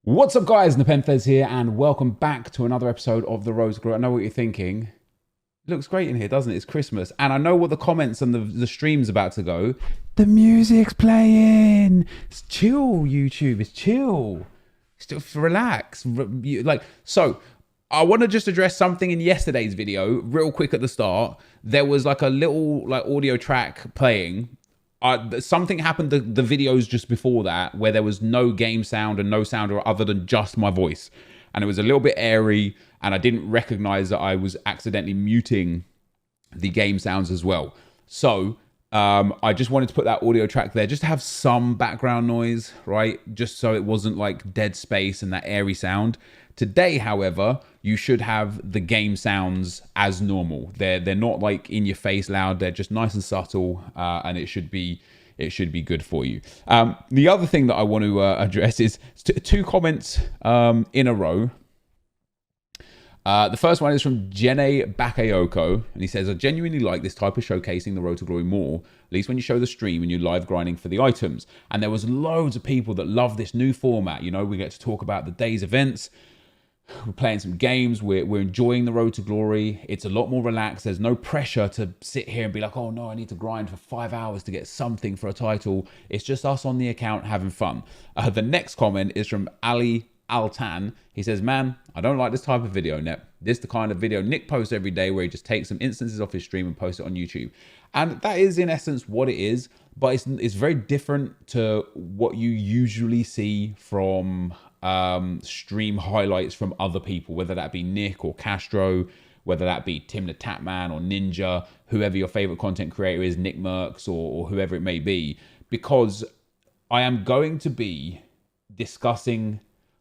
What's up, guys? NepentheZ here, and welcome back to another episode of The Road to Glory. I know what you're thinking. It looks great in here, doesn't it? It's Christmas. And I know what the comments and the stream's about to go. The music's playing. It's chill, YouTube. It's chill. Just relax. So, I want to just address something in yesterday's video real quick at the start. There was like a little audio track playing. Something happened the videos just before that where there was no game sound and no sound other than just my voice, and it was a little bit airy, and I didn't recognize that I was accidentally muting the game sounds as well. So I just wanted to put that audio track there just to have some background noise, right? Just so it wasn't like dead space and that airy sound. Today, however, you should have the game sounds as normal. They're not like in your face loud. They're just nice and subtle, and it should be good for you. The other thing that I want to address is two comments in a row. The first one is from Jene Bakayoko, and he says, I genuinely like this type of showcasing the Road to Glory more, at least when you show the stream and you're live grinding for the items. And there was loads of people that love this new format. You know, we get to talk about the day's events. We're playing some games. We're enjoying the Road to Glory. It's a lot more relaxed. There's no pressure to sit here and be like, oh no, I need to grind for 5 hours to get something for a title. It's just us on the account having fun. The next comment is from Ali Altan. He says, man, I don't like this type of video, Nep. This is the kind of video Nick posts every day where he just takes some instances off his stream and posts it on YouTube. And that is in essence what it is, but it's very different to what you usually see from stream highlights from other people, whether that be Nick or Castro, whether that be Tim the Tapman or Ninja, whoever your favorite content creator is, Nick Merckx or whoever it may be, because I am going to be discussing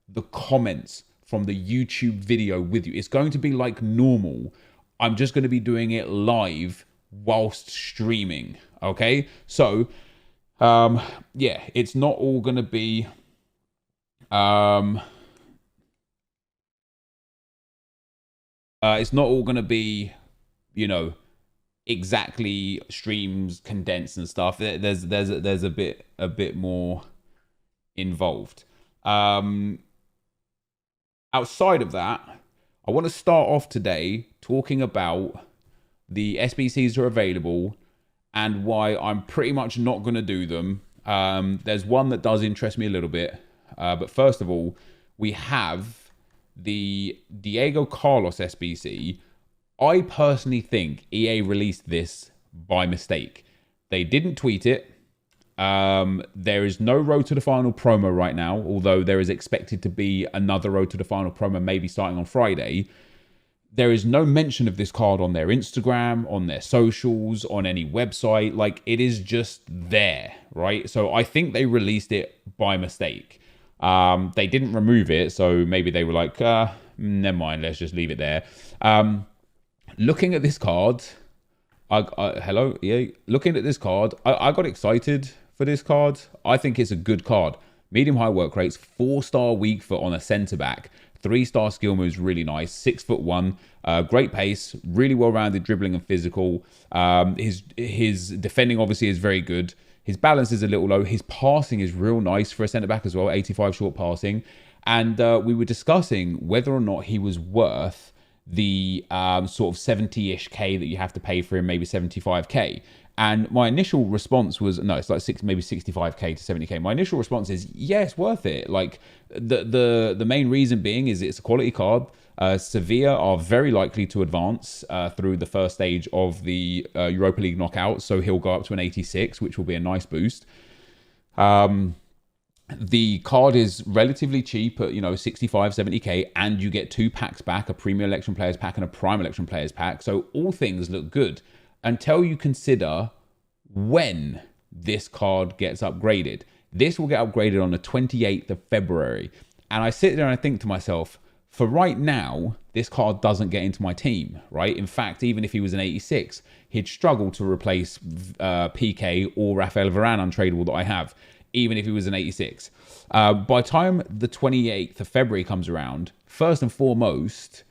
the comments from the YouTube video with you. It's going to be like normal. I'm just going to be doing it live whilst streaming. Okay, so yeah, it's not all going to be it's not all going to be, you know, exactly streams condensed and stuff. There's a bit more involved. Outside of that, I want to start off today talking about the SBCs that are available and why I'm pretty much not going to do them. There's one that does interest me a little bit. But first of all, we have the Diego Carlos SBC. I personally think EA released this by mistake. They didn't tweet it. There is no Road to the Final promo right now, although there is expected to be another Road to the Final promo maybe starting on Friday. There is no mention of this card on their Instagram, on their socials, on any website. Like, it is just there, right? So I think they released it by mistake. They didn't remove it, so maybe they were like, never mind, let's just leave it there. Looking at this card, hello, EA. Looking at this card, I got excited for this card. I think it's a good card. Medium high work rates, 4-star weak foot on a centre back, 3-star skill moves, really nice, 6'1", great pace, really well-rounded dribbling and physical. His defending obviously is very good. His balance is a little low. His passing is real nice for a centre-back as well, 85 short passing. And we were discussing whether or not he was worth the sort of 70-ish K that you have to pay for him, maybe 75K. And my initial response was, no, it's like maybe 65K to 70K. My initial response is, yeah, it's worth it. Like, the main reason being is it's a quality card. Sevilla are very likely to advance through the first stage of the Europa League knockout, so he'll go up to an 86, which will be a nice boost. The card is relatively cheap at, 65, 70K, and you get 2 packs back, a Premier Election Players pack and a Prime Election Players pack, so all things look good until you consider when this card gets upgraded. This will get upgraded on the 28th of February, and I sit there and I think to myself, for right now, this card doesn't get into my team, right? In fact, even if he was an 86, he'd struggle to replace PK or Rafael Varane untradeable that I have, even if he was an 86. By the time the 28th of February comes around, first and foremost,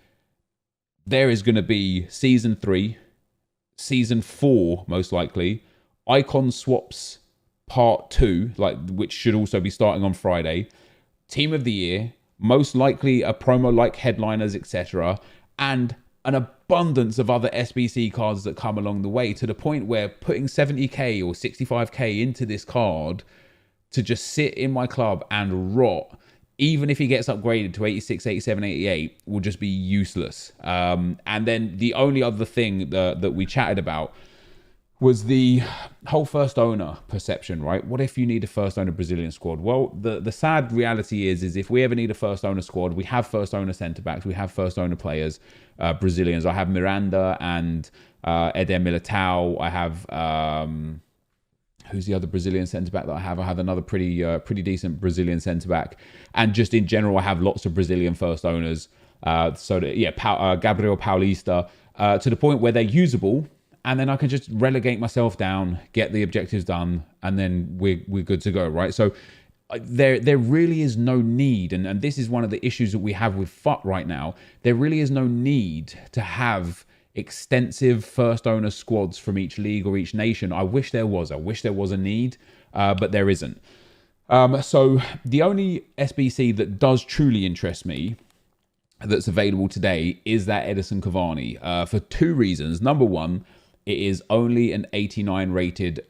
there is going to be Season 3, Season 4, most likely, Icon Swaps Part 2, which should also be starting on Friday, Team of the Year, most likely a promo like headliners, etc., and an abundance of other SBC cards that come along the way, to the point where putting 70k or 65k into this card to just sit in my club and rot, even if he gets upgraded to 86, 87, 88, will just be useless. And then the only other thing that we chatted about was the whole first owner perception, right? What if you need a first owner Brazilian squad? Well, the sad reality is if we ever need a first owner squad, we have first owner centre backs, we have first owner players, Brazilians. I have Miranda and Eder Militao. I have who's the other Brazilian centre back that I have? I have another pretty decent Brazilian centre back, and just in general, I have lots of Brazilian first owners. Gabriel Paulista, to the point where they're usable. And then I can just relegate myself down, get the objectives done, and then we're good to go, right? So there really is no need, and this is one of the issues that we have with FUT right now. There really is no need to have extensive first owner squads from each league or each nation. I wish there was. I wish there was a need, but there isn't. So the only SBC that does truly interest me that's available today is that Edison Cavani, for two reasons. Number one, it is only an 89 rated,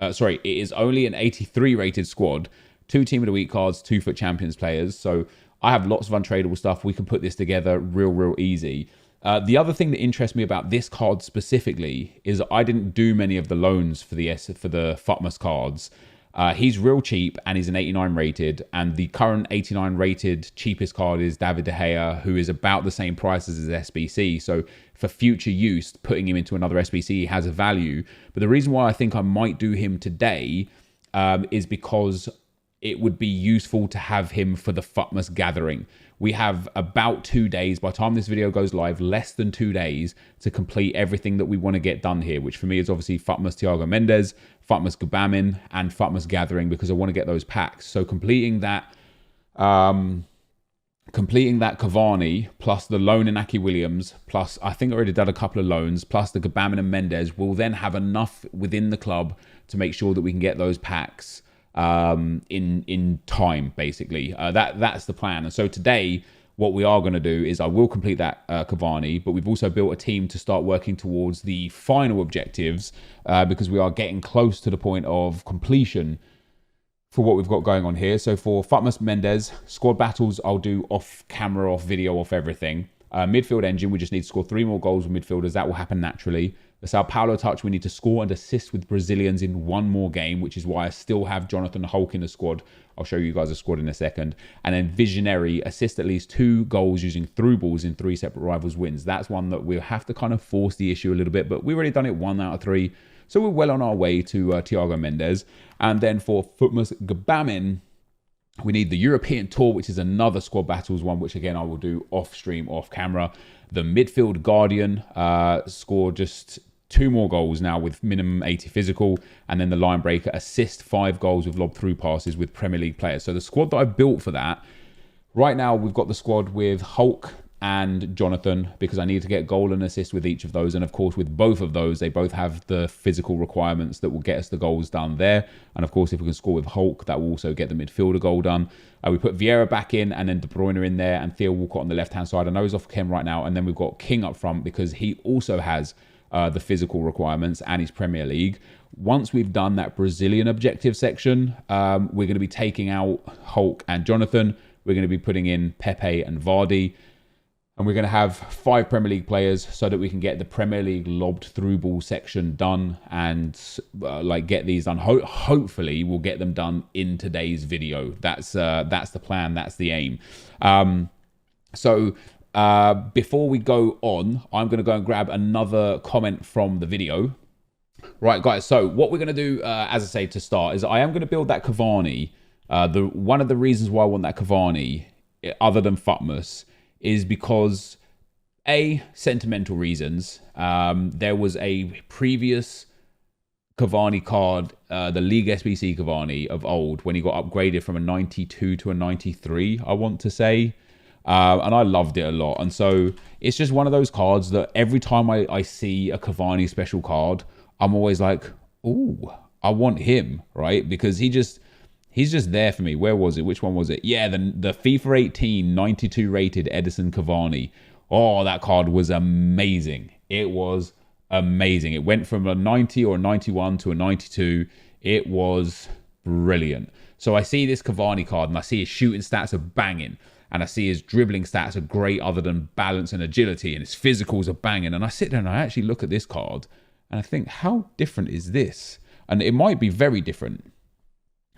it is only an 83 rated squad, 2 Team of the Week cards, 2 FUT Champions players. So I have lots of untradeable stuff. We can put this together real easy. The other thing that interests me about this card specifically is I didn't do many of the loans for the FUTMAS cards. He's real cheap and he's an 89 rated, and the current 89 rated cheapest card is David De Gea, who is about the same price as his SBC. So for future use, putting him into another SBC has a value. But the reason why I think I might do him today is because it would be useful to have him for the FUTMAS gathering. We have about 2 days, by the time this video goes live, less than 2 days to complete everything that we want to get done here, which for me is obviously FUTMAS Thiago Mendes, FUTMAS Gbamin, and FUTMAS Gathering, because I want to get those packs. So completing that Cavani, plus the loan in Aki Williams, plus I think I already done a couple of loans, plus the Gbamin and Mendes, will then have enough within the club to make sure that we can get those packs in time, basically. That's the plan. And so today, what we are going to do is I will complete that Cavani, but we've also built a team to start working towards the final objectives, because we are getting close to the point of completion for what we've got going on here. So for FUTMAS Mendes, squad battles, I'll do off camera, off video, off everything. Midfield engine, we just need to score 3 more goals with midfielders. That will happen naturally. The Sao Paulo touch, we need to score and assist with Brazilians in 1 more game, which is why I still have Jonathan Hulk in the squad. I'll show you guys a squad in a second. And then Visionary, assist at least 2 goals using through balls in 3 separate rivals wins. That's one that we'll have to kind of force the issue a little bit, but we've already done it 1 out of 3. So we're well on our way to Thiago Mendes. And then for FUTMAS Gbamin, we need the European Tour, which is another squad battles one, which again I will do off stream, off camera. The midfield Guardian scored just 2 more goals now with minimum 80 physical, and then the line breaker assist 5 goals with lob through passes with Premier League players. So the squad that I built for that, right now we've got the squad with Hulk and Jonathan, because I need to get goal and assist with each of those. And of course, with both of those, they both have the physical requirements that will get us the goals done there. And of course, if we can score with Hulk, that will also get the midfielder goal done. We put Vieira back in, and then De Bruyne in there, and Theo Walcott on the left-hand side. I know he's off chem right now. And then we've got King up front, because he also has the physical requirements and his Premier League. Once we've done that Brazilian objective section, we're going to be taking out Hulk and Jonathan. We're going to be putting in Pepe and Vardy. And we're going to have 5 Premier League players so that we can get the Premier League lobbed through ball section done and get these done. Hopefully, we'll get them done in today's video. That's the plan. That's the aim. Before we go on, I'm going to go and grab another comment from the video. Right, guys. So what we're going to do, as I say, to start, is I am going to build that Cavani. One of the reasons why I want that Cavani, other than FUTMAS, is because, sentimental reasons. There was a previous Cavani card, the League SBC Cavani of old, when he got upgraded from a 92 to a 93, I want to say. And I loved it a lot. And so it's just one of those cards that every time I see a Cavani special card, I'm always like, ooh, I want him, right? Because he He's just there for me. Where was it? Which one was it? Yeah, the FIFA 18 92 rated Edison Cavani. Oh, that card was amazing. It was amazing. It went from a 90 or a 91 to a 92. It was brilliant. So I see this Cavani card and I see his shooting stats are banging. And I see his dribbling stats are great other than balance and agility. And his physicals are banging. And I sit there and I actually look at this card and I think, how different is this? And it might be very different.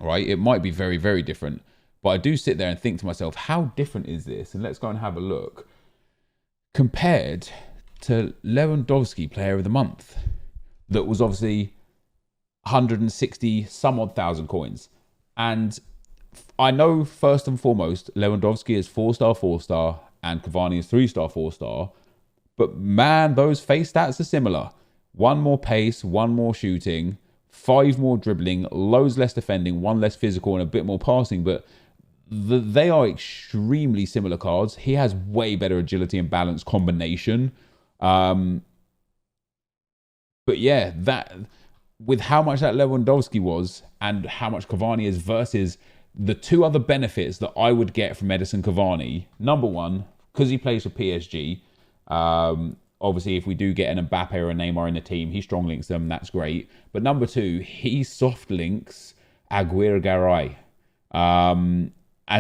Right? It might be very, very different. But I do sit there and think to myself, how different is this? And let's go and have a look. Compared to Lewandowski Player of the Month. That was obviously 160 some odd thousand coins. And I know first and foremost, Lewandowski is 4-star, 4-star. And Cavani is 3-star, 4-star. But man, those face stats are similar. 1 more pace, 1 more shooting. 5 more dribbling, loads less defending, 1 less physical, and a bit more passing. But they are extremely similar cards. He has way better agility and balance combination. But yeah, that with how much that Lewandowski was and how much Cavani is versus the 2 other benefits that I would get from Edison Cavani. Number 1, because he plays for PSG. Obviously, if we do get an Mbappe or a Neymar in the team, he strong links them. That's great. But number 2, he soft links Aguirre Garay. And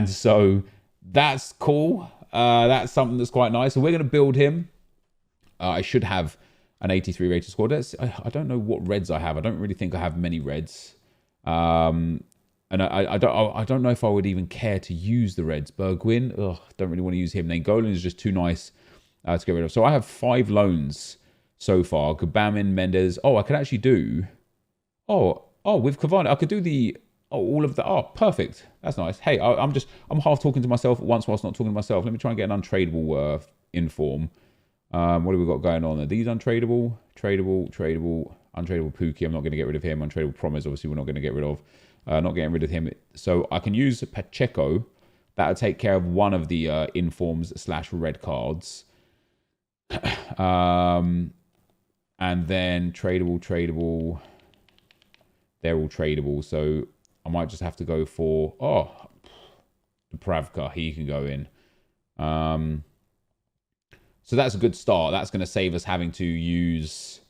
so that's cool. That's something that's quite nice. So we're going to build him. I should have an 83 rated squad. I don't know what reds I have. I don't really think I have many reds. And I don't know if I would even care to use the reds. Bergwijn, don't really want to use him. Nainggolan is just too nice to get rid of. So I have 5 loans so far. Gbamin, Mendes. Oh, I could actually do... Oh, with Cavani, I could do the... all of the... Oh, perfect. That's nice. Hey, I'm half talking to myself at once whilst not talking to myself. Let me try and get an untradeable inform. What have we got going on? Are these untradeable? Tradable. Untradeable Pookie. I'm not going to get rid of him. Untradeable Promise, obviously, we're not going to get rid of. Not getting rid of him. So I can use Pacheco. That'll take care of one of the informs / red cards. And then tradable. They're all tradable. So I might just have to go for... Oh, Dubravka. He can go in. So that's a good start. That's going to save us having to use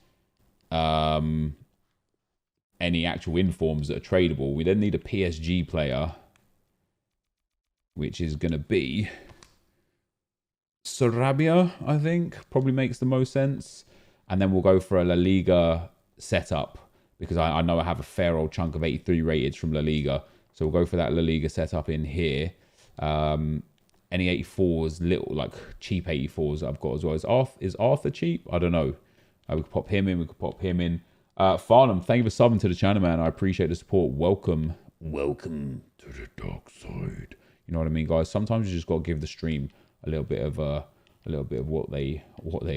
any actual informs that are tradable. We then need a PSG player, which is going to be Sarabia, I think. Probably makes the most sense. And then we'll go for a La Liga setup, because I know I have a fair old chunk of 83 rated from La Liga. So we'll go for that La Liga setup in here. Any 84s, little like cheap 84s that I've got as well. Is Arthur cheap? I don't know. We could pop him in. Farnham, thank you for subbing to the channel, man. I appreciate the support. Welcome to the dark side. You know what I mean, guys? Sometimes you just got to give the stream a little bit of what they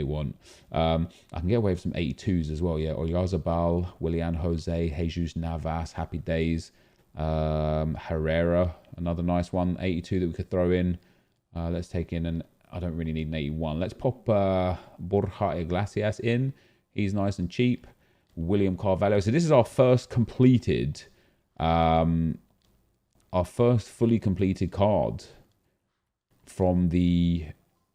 want. I can get away with some 82s as well. Yeah, Oyarzabal, Willian Jose, Jesus Navas, Happy Days, Herrera, another nice one, 82 that we could throw in. Let's take in an... I don't really need an 81. Let's pop Borja Iglesias in. He's nice and cheap. William Carvalho. So this is our first completed... our first fully completed card from the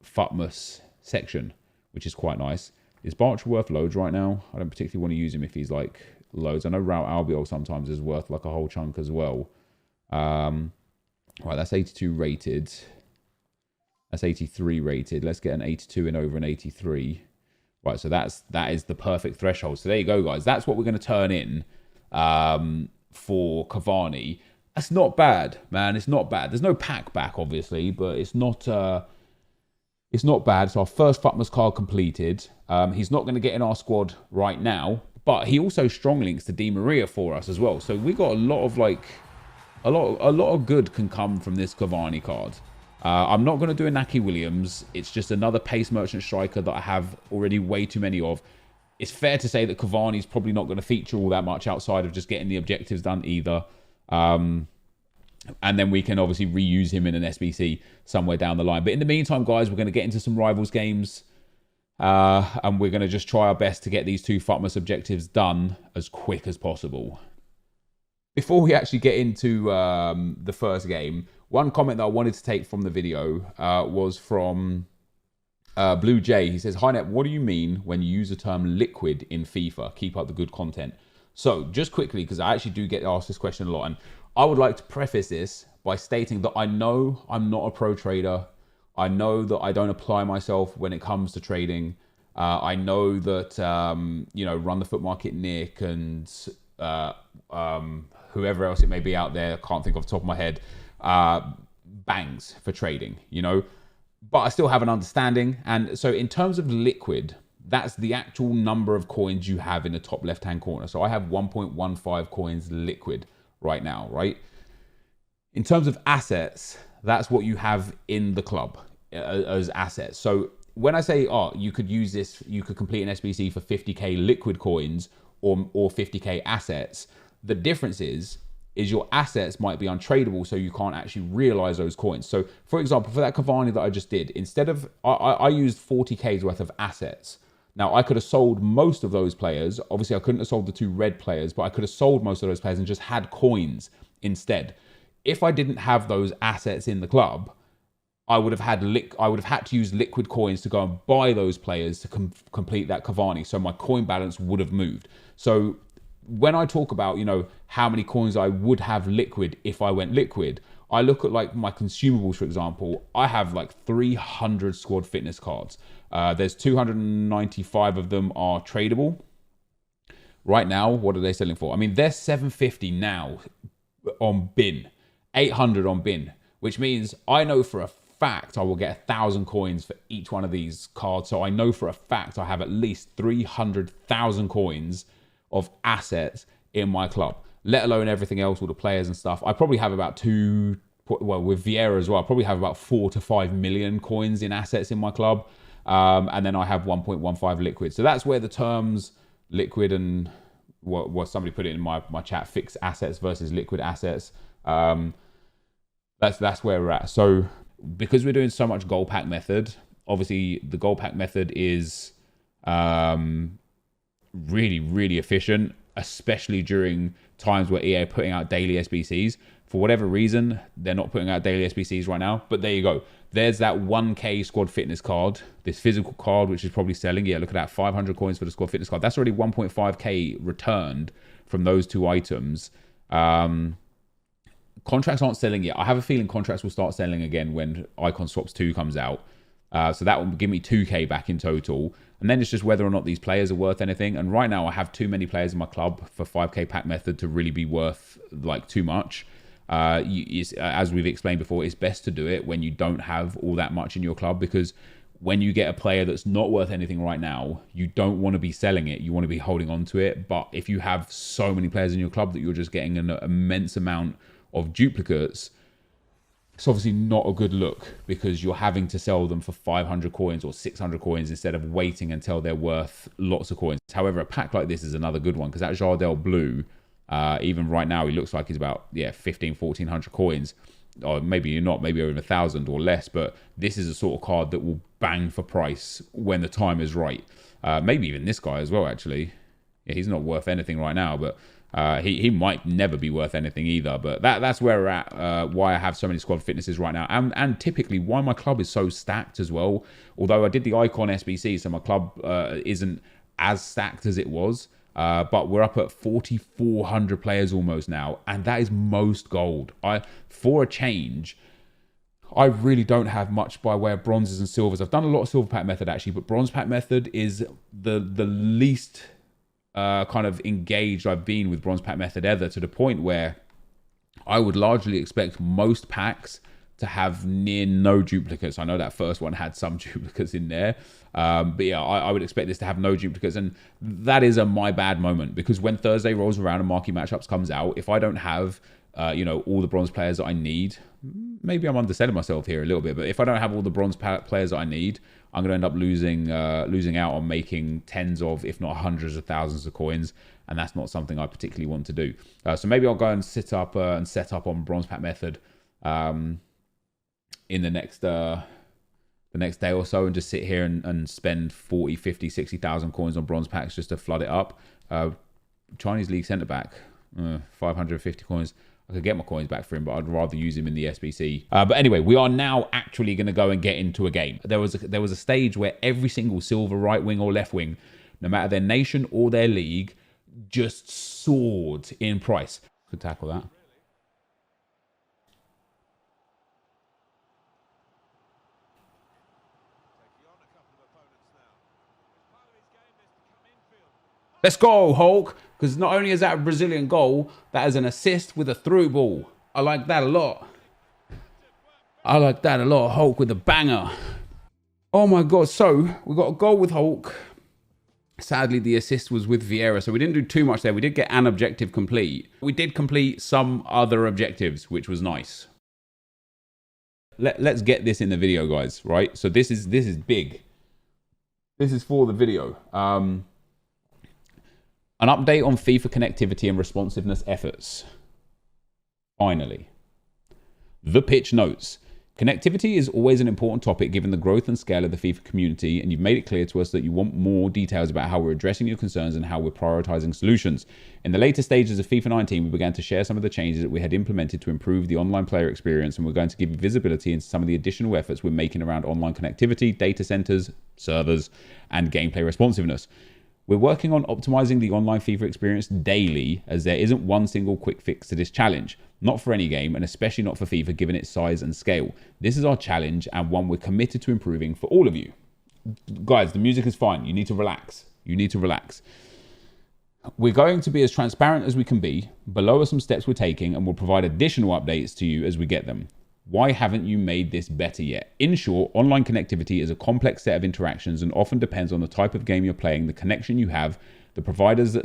Futmas section, which is quite nice. Is Barcher worth loads right now? I don't particularly want to use him if he's like loads. I know Raul Albiol sometimes is worth like a whole chunk as well. Right, that's 82 rated. That's 83 rated. Let's get an 82 in over an 83. Right, so that is the perfect threshold. So there you go, guys. That's what we're going to turn in for Cavani. That's not bad, man. It's not bad. There's no pack back, obviously, but it's not bad. It's our first Futmas card completed. He's not going to get in our squad right now, but he also strong links to Di Maria for us as well. So we got a lot of a lot of good can come from this Cavani card. I'm not going to do a Naki Williams. It's just another pace merchant striker that I have already way too many of. It's fair to say that Cavani's probably not going to feature all that much outside of just getting the objectives done either. And then we can obviously reuse him in an SBC somewhere down the line. But in the meantime, guys, we're going to get into some Rivals games. And we're going to just try our best to get these 2 Futmas objectives done as quick as possible. before we actually get into the first game, one comment that I wanted to take from the video was from Blue Jay. He says, "Hi Nep, what do you mean when you use the term liquid in FIFA? Keep up the good content." So just quickly, because I actually do get asked this question a lot, and I would like to preface this by stating that I know I'm not a pro trader. I know that I don't apply myself when it comes to trading. I know that, Run the Foot Market Nick and whoever else it may be out there, I can't think off the top of my head, bangs for trading, but I still have an understanding. And so in terms of liquid, that's the actual number of coins you have in the top left-hand corner. So I have 1.15 coins liquid right now, right? In terms of assets, that's what you have in the club as assets. So when I say, you could use this, you could complete an SBC for 50k liquid coins or 50k assets, the difference is your assets might be untradeable, so you can't actually realize those coins. So for example, for that Cavani that I just did, instead of, I used 40k's worth of assets. Now I could have sold most of those players. Obviously I couldn't have sold the 2 red players, but I could have sold most of those players and just had coins instead. If I didn't have those assets in the club, I would have had to use liquid coins to go and buy those players to complete that Cavani. So my coin balance would have moved. So when I talk about, how many coins I would have liquid if I went liquid, I look at like my consumables, for example. I have like 300 squad fitness cards. There's 295 of them are tradable. Right now, what are they selling for? I mean, they're 750 now on bin, 800 on bin, which means I know for a fact I will get 1,000 coins for each one of these cards. So I know for a fact I have at least 300,000 coins of assets in my club, let alone everything else, all the players and stuff. I probably have about with Vieira as well, I probably have about 4 to 5 million coins in assets in my club. And then I have 1.15 liquid. So that's where the terms liquid and what somebody put it in my chat, fixed assets versus liquid assets. That's where we're at. So because we're doing so much gold pack method, obviously the gold pack method is really, really efficient, especially during times where EA are putting out daily SBCs. For whatever reason, they're not putting out daily SBCs right now, but there you go. There's that 1k squad fitness card, this physical card, which is probably selling. Yeah, look at that, 500 coins for the squad fitness card. That's already 1.5k returned from those 2 items. Contracts aren't selling yet. I have a feeling contracts will start selling again when Icon Swaps 2 comes out. So that will give me 2k back in total. And then it's just whether or not these players are worth anything. And right now I have too many players in my club for 5k pack method to really be worth like too much. As we've explained before, it's best to do it when you don't have all that much in your club, because when you get a player that's not worth anything right now, you don't want to be selling it. You want to be holding on to it. But if you have so many players in your club that you're just getting an immense amount of duplicates, it's obviously not a good look, because you're having to sell them for 500 coins or 600 coins instead of waiting until they're worth lots of coins. However, a pack like this is another good one, because that Jardel Blue, even right now, he looks like he's about 1,400 coins, or maybe not, maybe over 1,000 or less. But this is a sort of card that will bang for price when the time is right. Maybe even this guy as well, actually. Yeah, he's not worth anything right now, but he might never be worth anything either. But that's where we're at, why I have so many squad fitnesses right now, and typically why my club is so stacked as well. Although I did the Icon SBC, so my club isn't as stacked as it was. But we're up at 4,400 players almost now, and that is most gold. For a change, I really don't have much by way of bronzes and silvers. I've done a lot of silver pack method actually, but bronze pack method is the least kind of engaged I've been with bronze pack method ever, to the point where I would largely expect most packs to have near no duplicates. I know that first one had some duplicates in there, but yeah, I would expect this to have no duplicates, and that is a my bad moment, because when Thursday rolls around and marquee matchups comes out, if I don't have all the bronze players that I need, maybe I'm underselling myself here a little bit, but if I don't have all the bronze players that I need, I'm going to end up losing out on making tens of, if not hundreds of thousands of coins, and that's not something I particularly want to do. So maybe I'll go and set up on bronze pack method in the next day or so, and just sit here and spend 40, 50, 60,000 coins on bronze packs just to flood it up. Chinese league centre back. 550 coins. I could get my coins back for him, but I'd rather use him in the SBC. But anyway, we are now actually going to go and get into a game. There was a stage where every single silver right wing or left wing, no matter their nation or their league, just soared in price. Could tackle that. Let's go, Hulk. Because not only is that a Brazilian goal, that is an assist with a through ball. I like that a lot. I like that a lot. Hulk with a banger. Oh my God. So we got a goal with Hulk. Sadly, the assist was with Vieira. So we didn't do too much there. We did get an objective complete. We did complete some other objectives, which was nice. Let's get this in the video, guys. Right. So this is big. This is for the video. An update on FIFA connectivity and responsiveness efforts. Finally. The pitch notes. Connectivity is always an important topic given the growth and scale of the FIFA community, and you've made it clear to us that you want more details about how we're addressing your concerns and how we're prioritizing solutions. In the later stages of FIFA 19, we began to share some of the changes that we had implemented to improve the online player experience, and we're going to give you visibility into some of the additional efforts we're making around online connectivity, data centers, servers, and gameplay responsiveness. We're working on optimizing the online FIFA experience daily, as there isn't one single quick fix to this challenge. Not for any game, and especially not for FIFA given its size and scale. This is our challenge and one we're committed to improving for all of you. Guys, the music is fine. You need to relax. You need to relax. We're going to be as transparent as we can be. Below are some steps we're taking, and we'll provide additional updates to you as we get them. Why haven't you made this better yet? In short, online connectivity is a complex set of interactions and often depends on the type of game you're playing, the connection you have, the providers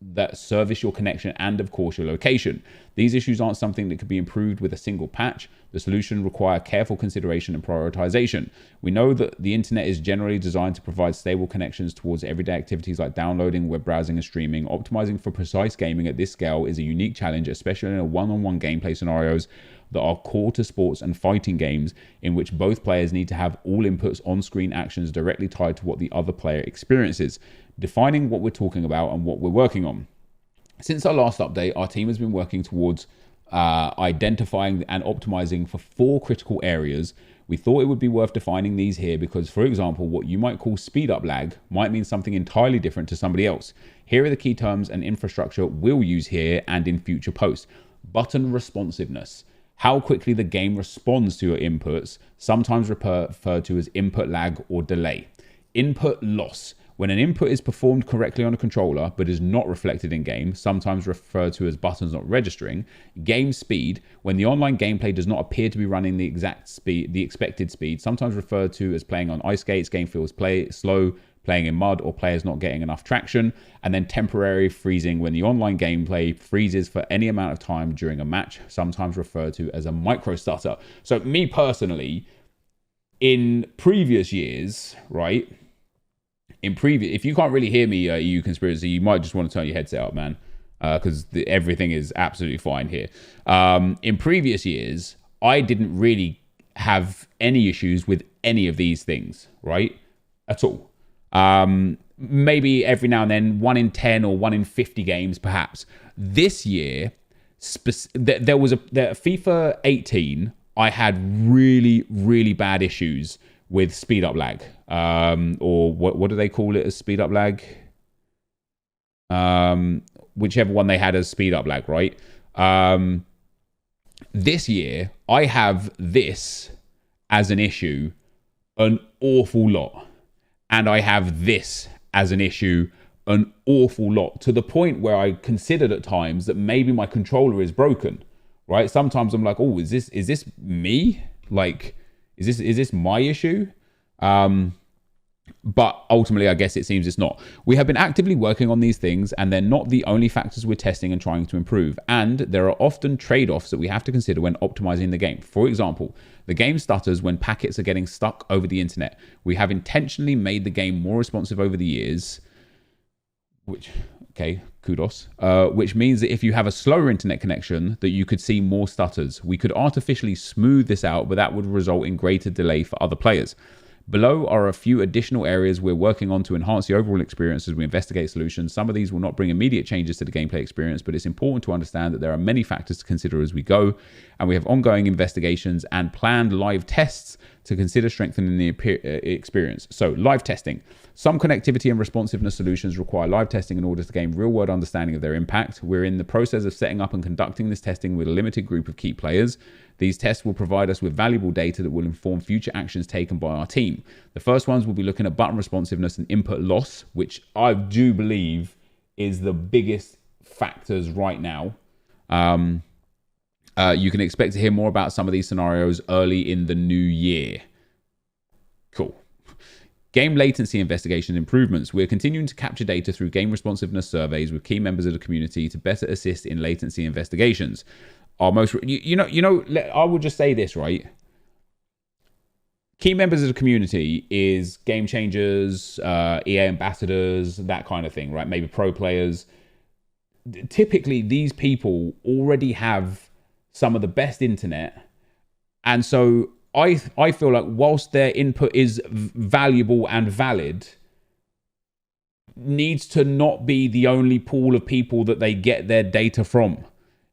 that service your connection, and of course your location. These issues aren't something that could be improved with a single patch. The solution requires careful consideration and prioritization. We know that the internet is generally designed to provide stable connections towards everyday activities like downloading, web browsing, and streaming. Optimizing for precise gaming at this scale is a unique challenge, especially in a one-on-one gameplay scenarios that are core to sports and fighting games, in which both players need to have all inputs on-screen actions directly tied to what the other player experiences. Defining what we're talking about and what we're working on. Since our last update, our team has been working towards identifying and optimizing for 4 critical areas. We thought it would be worth defining these here because, for example, what you might call speed up lag might mean something entirely different to somebody else. Here are the key terms and infrastructure we'll use here and in future posts. Button responsiveness. How quickly the game responds to your inputs, sometimes referred to as input lag or delay. Input loss. When an input is performed correctly on a controller but is not reflected in game, sometimes referred to as buttons not registering. Game speed. When the online gameplay does not appear to be running the exact speed, the expected speed, sometimes referred to as playing on ice skates, game feels slow, playing in mud, or players not getting enough traction. And then temporary freezing, when the online gameplay freezes for any amount of time during a match, sometimes referred to as a micro stutter. So me personally, in previous years, right? If you can't really hear me, EU Conspiracy, you might just want to turn your headset up, man, because everything is absolutely fine here. In previous years, I didn't really have any issues with any of these things, right? At all. Maybe every now and then, 1 in 10 or 1 in 50 games, perhaps. This year, there was FIFA 18. I had really, really bad issues with speed up lag, or what do they call it as speed up lag? Whichever one they had as speed up lag, right? This year, I have this as an issue an awful lot. And I have this as an issue an awful lot, to the point where I considered at times that maybe my controller is broken, right? Sometimes I'm like, oh, is this me? Like, is this my issue? But ultimately, I guess it seems it's not. We have been actively working on these things, and they're not the only factors we're testing and trying to improve. And there are often trade-offs that we have to consider when optimizing the game. For example, the game stutters when packets are getting stuck over the internet. We have intentionally made the game more responsive over the years, which, okay, kudos, which means that if you have a slower internet connection, that you could see more stutters. We could artificially smooth this out, but that would result in greater delay for other players. Below are a few additional areas we're working on to enhance the overall experience as we investigate solutions. Some of these will not bring immediate changes to the gameplay experience, but it's important to understand that there are many factors to consider as we go, and we have ongoing investigations and planned live tests to consider strengthening the experience. So, live testing. Some connectivity and responsiveness solutions require live testing in order to gain real-world understanding of their impact. We're in the process of setting up and conducting this testing with a limited group of key players. These tests will provide us with valuable data that will inform future actions taken by our team. The first ones will be looking at button responsiveness and input loss, which I do believe is the biggest factors right now. You can expect to hear more about some of these scenarios early in the new year. Cool. Game latency investigation improvements. We're continuing to capture data through game responsiveness surveys with key members of the community to better assist in latency investigations. Our most, I will just say this, right? Key members of the community is game changers, EA ambassadors, that kind of thing, right? Maybe pro players. Typically, these people already have some of the best internet. And so I feel like whilst their input is valuable and valid, needs to not be the only pool of people that they get their data from.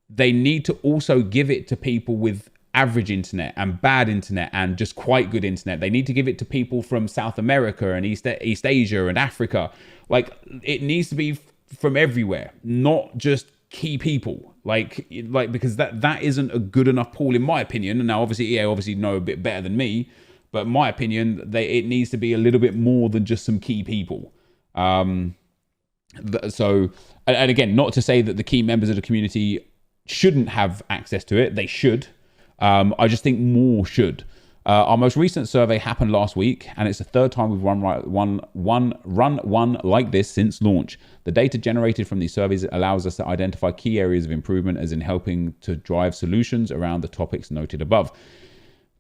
They need to also give it to people with average internet and bad internet and just quite good internet. They need to give it to people from South America and East Asia and Africa. Like, it needs to be from everywhere, not just key people. Like because that isn't a good enough pool in my opinion. And now obviously EA know a bit better than me, but in my opinion, it needs to be a little bit more than just some key people. So, and again, not to say that the key members of the community shouldn't have access to it. They should. I just think more should. Our most recent survey happened last week, and it's the third time we've run one like this since launch. The data generated from these surveys allows us to identify key areas of improvement, as in helping to drive solutions around the topics noted above.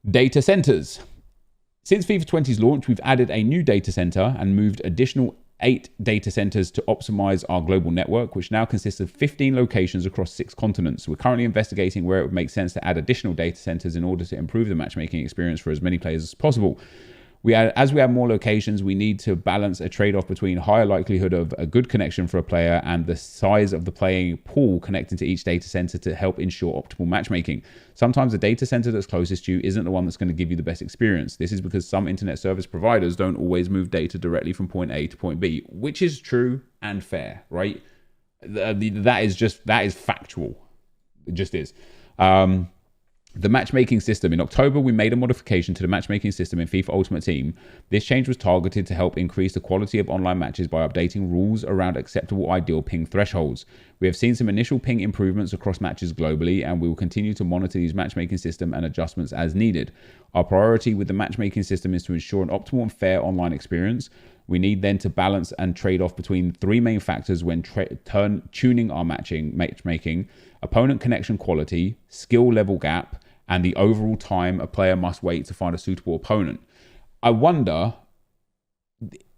Data centers. Since FIFA 20's launch, we've added a new data center and moved additional 8 data centers to optimize our global network, which now consists of 15 locations across 6 continents. We're currently investigating where it would make sense to add additional data centers in order to improve the matchmaking experience for as many players as possible. As we add more locations, we need to balance a trade-off between higher likelihood of a good connection for a player and the size of the playing pool connecting to each data center to help ensure optimal matchmaking. Sometimes the data center that's closest to you isn't the one that's going to give you the best experience. This is because some internet service providers don't always move data directly from point A to point B, which is true and fair, right? That is factual. It just is. The matchmaking system. In October, we made a modification to the matchmaking system in FIFA Ultimate Team. This change was targeted to help increase the quality of online matches by updating rules around acceptable ideal ping thresholds. We have seen some initial ping improvements across matches globally, and we will continue to monitor these matchmaking system and adjustments as needed. Our priority with the matchmaking system is to ensure an optimal and fair online experience. We need then to balance and trade off between 3 main factors when tuning our matchmaking: opponent connection quality, skill level gap, and the overall time a player must wait to find a suitable opponent. I wonder,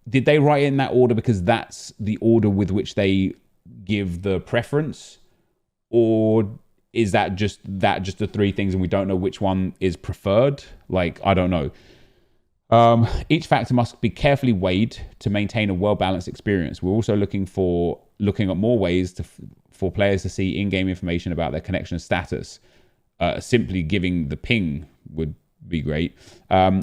did they write in that order because that's the order with which they give the preference? Or is that just the 3 things and we don't know which one is preferred? Like, I don't know. Each factor must be carefully weighed to maintain a well-balanced experience. We're also looking at more ways for players to see in-game information about their connection status. Simply giving the ping would be great.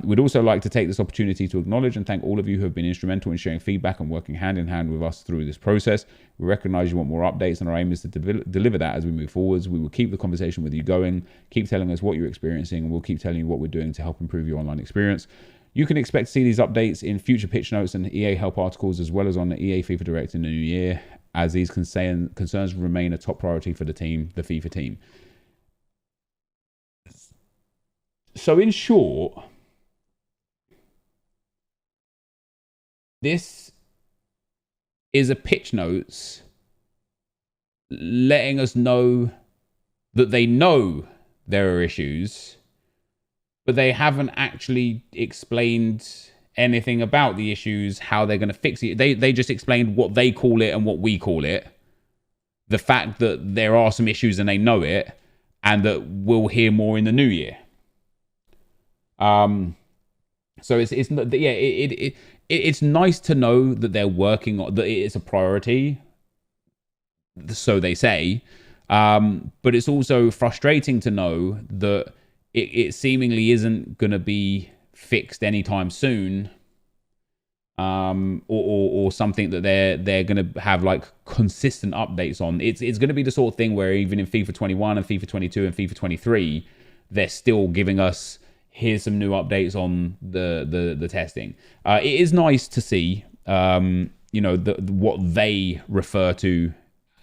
We'd also like to take this opportunity to acknowledge and thank all of you who have been instrumental in sharing feedback and working hand in hand with us through this process. We recognize you want more updates, and our aim is to deliver that as we move forwards. We will keep the conversation with you going, keep telling us what you're experiencing, and we'll keep telling you what we're doing to help improve your online experience. You can expect to see these updates in future pitch notes and EA help articles, as well as on the EA FIFA Direct in the new year, as these concerns remain a top priority for the team, the FIFA team. So in short, this is a pitch notes letting us know that they know there are issues, but they haven't actually explained anything about the issues, how they're going to fix it. They just explained what they call it and what we call it. The fact that there are some issues and they know it, and that we'll hear more in the new year. So it's not, yeah, it's nice to know that they're working on that. It's a priority, so they say. But it's also frustrating to know that it seemingly isn't going to be fixed anytime soon, or something that they're going to have like consistent updates on. It's going to be the sort of thing where even in FIFA 21 and FIFA 22 and FIFA 23, they're still giving us, here's some new updates on the testing. It is nice to see, what they refer to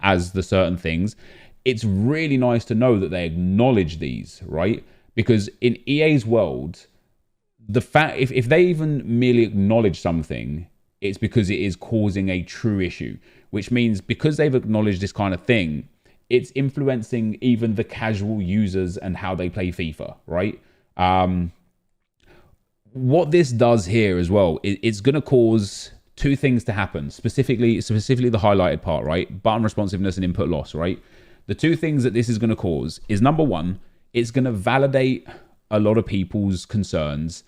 as the certain things. It's really nice to know that they acknowledge these, right? Because in EA's world, the fact if they even merely acknowledge something, it's because it is causing a true issue, which means because they've acknowledged this kind of thing, it's influencing even the casual users and how they play FIFA, right? What this does here as well, it's going to cause two things to happen, specifically the highlighted part, right? Button responsiveness and input loss, right? The two things that this is going to cause is, number one, it's going to validate a lot of people's concerns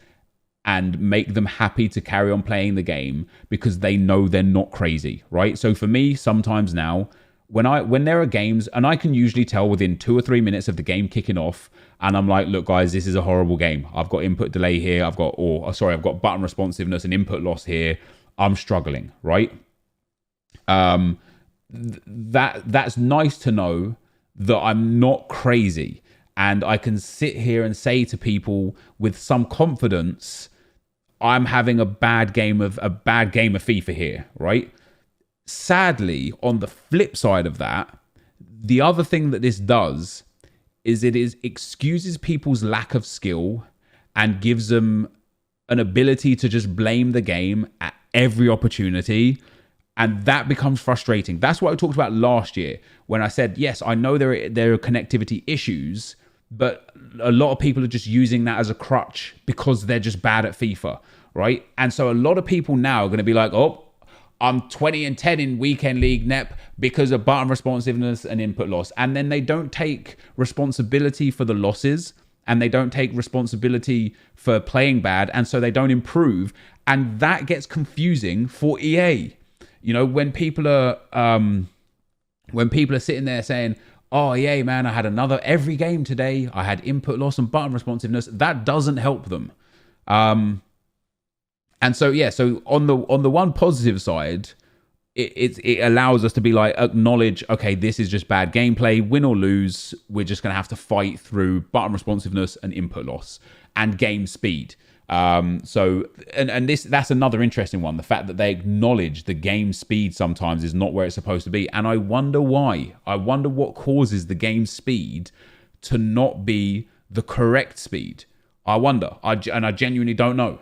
and make them happy to carry on playing the game because they know they're not crazy, right? So for me, sometimes now, when there are games, and I can usually tell within 2 or 3 minutes of the game kicking off, and I'm like, look guys, this is a horrible game. I've got input delay here. I've got button responsiveness and input loss here. I'm struggling, right? That's nice to know that I'm not crazy, and I can sit here and say to people with some confidence, I'm having a bad game of FIFA here, right? Sadly, on the flip side of that, the other thing that this does is it excuses people's lack of skill and gives them an ability to just blame the game at every opportunity. And that becomes frustrating. That's what I talked about last year when I said, yes, I know there are connectivity issues, but a lot of people are just using that as a crutch because they're just bad at FIFA, right? And so a lot of people now are going to be like, oh, I'm 20-10 in weekend league Nep because of button responsiveness and input loss. And then they don't take responsibility for the losses, and they don't take responsibility for playing bad, and so they don't improve. And that gets confusing for EA. You know, when people are sitting there saying, oh, EA, man, I had every game today, I had input loss and button responsiveness, that doesn't help them. And so, yeah, so on the one positive side, it allows us to be like, acknowledge, okay, this is just bad gameplay, win or lose, we're just going to have to fight through button responsiveness and input loss and game speed. So that's another interesting one, the fact that they acknowledge the game speed sometimes is not where it's supposed to be. And I wonder why. I wonder what causes the game speed to not be the correct speed. I wonder. I genuinely don't know.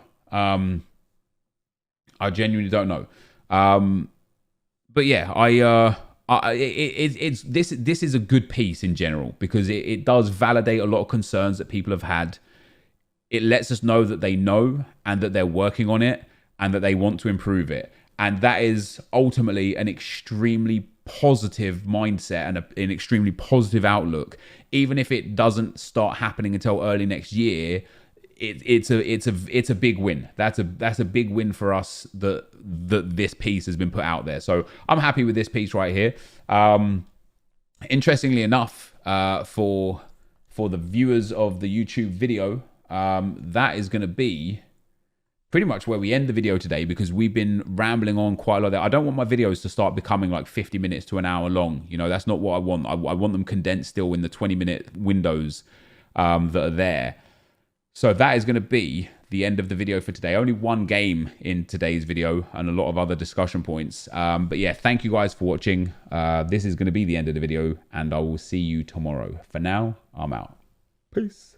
But yeah, this is a good piece in general because it does validate a lot of concerns that people have had. It lets us know that they know and that they're working on it and that they want to improve it. And that is ultimately an extremely positive mindset and an extremely positive outlook. Even if it doesn't start happening until early next year, it's a big win. That's a big win for us that this piece has been put out there. So I'm happy with this piece right here. Interestingly enough, for the viewers of the YouTube video, that is going to be pretty much where we end the video today because we've been rambling on quite a lot there. I don't want my videos to start becoming like 50 minutes to an hour long. You know, that's not what I want. I want them condensed still in the 20-minute windows that are there. So that is going to be the end of the video for today. Only one game in today's video and a lot of other discussion points. But yeah, thank you guys for watching. This is going to be the end of the video and I will see you tomorrow. For now, I'm out. Peace.